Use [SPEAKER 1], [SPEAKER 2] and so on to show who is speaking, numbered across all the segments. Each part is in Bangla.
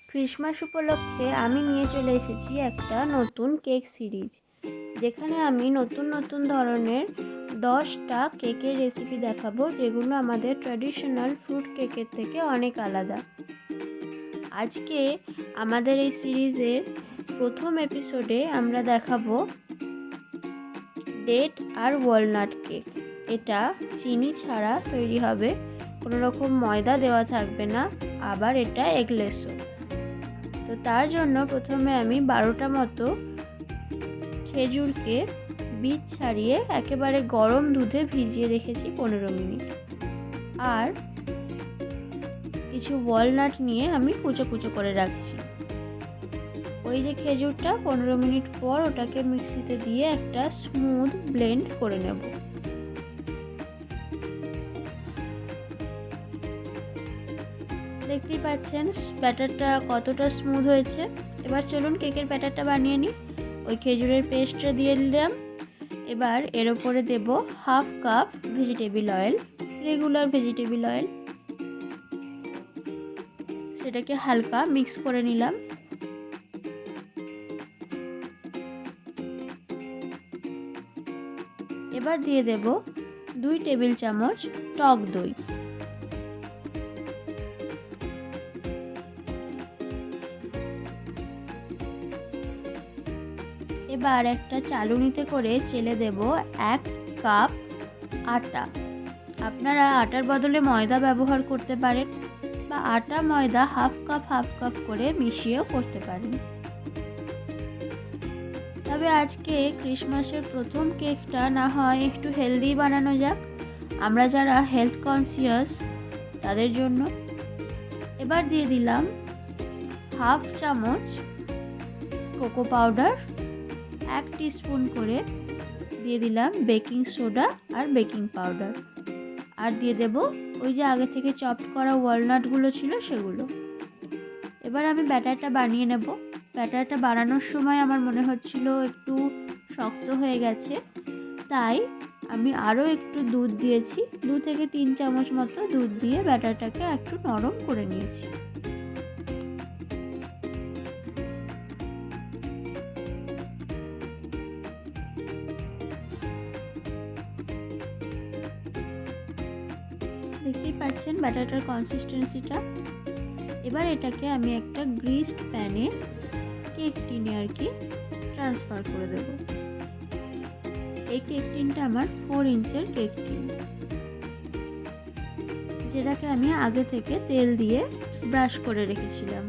[SPEAKER 1] ক্রিসমাস উপলক্ষে আমি নিয়ে চলে এসেছি একটা নতুন কেক সিরিজ, যেখানে আমি নতুন নতুন ধরনের 10টা কেকের রেসিপি দেখাবো, যেগুলো আমাদের ট্র্যাডিশনাল ফ্রুট কেকের থেকে অনেক আলাদা। আজকে আমাদের এই সিরিজের প্রথম এপিসোডে আমরা দেখাবো ডেট আর ওয়ালনাট কেক। এটা চিনি ছাড়া তৈরি হবে, কোনো রকম ময়দা দেওয়া থাকবে না, আবার এটা এগলেসও। তো তার জন্য প্রথমে আমি 12টা মতো খেজুরকে বীজ ছাড়িয়ে একেবারে গরম দুধে ভিজিয়ে রেখেছি 15 মিনিট। আর কিছু ওয়ালনাট নিয়ে আমি কুচো কুচো করে রাখছি। ওই যে খেজুরটা 15 মিনিট পর ওটাকে মিক্সিতে দিয়ে একটা স্মুথ ব্লেন্ড করে নেব। দেখতেই পাচ্ছেন ব্যাটারটা কতটা স্মুথ হয়েছে। এবার চলুন কেকের ব্যাটারটা বানিয়ে নিই। ওই খেজুরের পেস্টটা দিয়ে দিলাম। এবার এর ওপরে দেব half cup vegetable oil, regular vegetable oil. সেটাকে হালকা মিক্স করে নিলাম। এবার দিয়ে দেব 2 টেবিল চামচ টক দই। এবার একটা চালুনিতে করে চেলে দেব 1 কাপ আটা। আপনারা আটার বদলে ময়দা ব্যবহার করতে পারেন, বা আটা ময়দা হাফ কাপ করে মিশিয়েও করতে পারেন। তবে আজকে ক্রিসমাসের প্রথম কেকটা না হয় একটু হেলদি বানানো যাক, আমরা যারা হেলথ কনসিয়াস তাদের জন্য। এবার দিয়ে দিলাম হাফ চামচ কোকো পাউডার, 1 টিস্পুন করে দিয়ে দিলাম বেকিং সোডা আর বেকিং পাউডার, আর দিয়ে দেব ওই যে আগে থেকে চপড করা ওয়ালনাটগুলো ছিল সেগুলো। এবার আমি ব্যাটারটা বানিয়ে নেব। ব্যাটারটা বানানোর সময় আমার মনে হচ্ছিল একটু শক্ত হয়ে গেছে, তাই আমি আরও একটু দুধ দিয়েছি। 2 থেকে 3 চামচ মতো দুধ দিয়ে ব্যাটারটাকে একটু নরম করে নিয়েছি। দেখতেই পাচ্ছেন ব্যাটারটার কনসিস্টেন্সিটা। এবার এটাকে আমি একটা গ্রিসড প্যানে কেক টিনে ট্রান্সফার করে দেব। এই কেক টিনটা আমার 4 ইঞ্চের কেক টিন, যেটাকে আমি আগে থেকে তেল দিয়ে ব্রাশ করে রেখেছিলাম।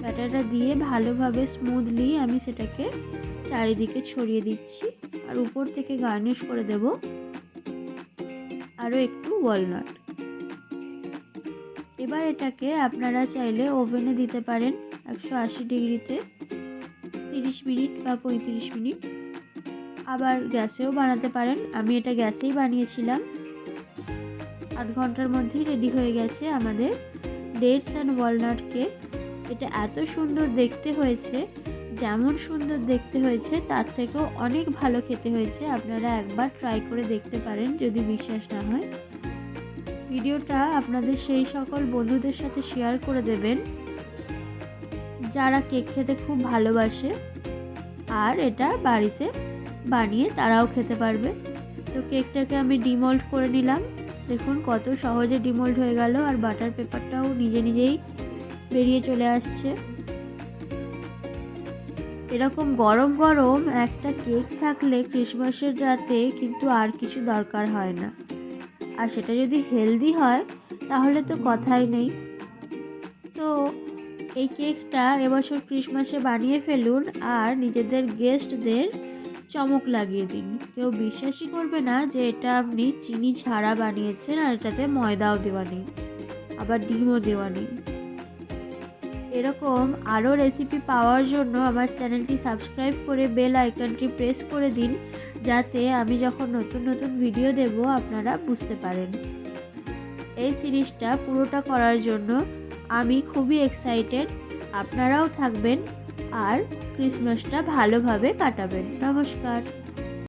[SPEAKER 1] ব্যাটারটা দিয়ে ভালোভাবে স্মুথলি আমি সেটাকে চারিদিকে ছড়িয়ে দিচ্ছি, আর উপর থেকে গার্নিশ করে দেব আরও একটু ওয়ালনাট। এবার এটাকে আপনারা চাইলে ওভেনে দিতে পারেন 180 ডিগ্রিতে 30 মিনিট বা 35 মিনিট, আবার গ্যাসেও বানাতে পারেন। আমি এটা গ্যাসেই বানিয়েছিলাম। আধ ঘন্টার মধ্যেই রেডি হয়ে গেছে আমাদের ডেটস অ্যান্ড ওয়ালনাট কেক। এটা এত সুন্দর দেখতে হয়েছে, যেমন সুন্দর দেখতে হয়েছে তার থেকেও অনেক ভালো খেতে হয়েছে। আপনারা একবার ট্রাই করে দেখতে পারেন যদি বিশ্বাস না হয়। ভিডিওটা আপনাদের সেই সকল বন্ধুদের সাথে শেয়ার করে দেবেন যারা কেক খেতে খুব ভালোবাসে, আর এটা বাড়িতে বানিয়ে তারাও খেতে পারবে। তো কেকটাকে আমি ডিমোল্ড করে নিলাম। দেখুন কত সহজে ডিমোল্ড হয়ে গেল, আর বাটার পেপারটাও নিজেই বেরিয়ে চলে আসছে। এরকম গরম গরম একটা কেক থাকলে ক্রিসমাসের রাতে কিন্তু আর কিছু দরকার হয় না। আর সেটা যদি হেলদি হয় তাহলে তো কথাই নেই। তো এই কেকটা এবছর ক্রিসমাসে বানিয়ে ফেলুন, আর নিজেদের গেস্টদের চমক লাগিয়ে দিন। কেউ বিশ্বাসই করবে না যে এটা আপনি চিনি ছাড়া বানিয়েছেন, আর এটাতে ময়দাও দেওয়া নেই, আবার ডিমও দেওয়া নেই। এরকম আরও রেসিপি পাওয়ার জন্য আমার চ্যানেলটি সাবস্ক্রাইব করে বেল আইকনটি প্রেস করে দিন, যাতে আমি যখন নতুন নতুন ভিডিও দেব আপনারা বুঝতে পারেন। এই সিরিজটা পুরোটা করার জন্য আমি খুবই এক্সাইটেড। আপনারাও থাকবেন আর ক্রিসমাসটা ভালোভাবে কাটাবেন। নমস্কার।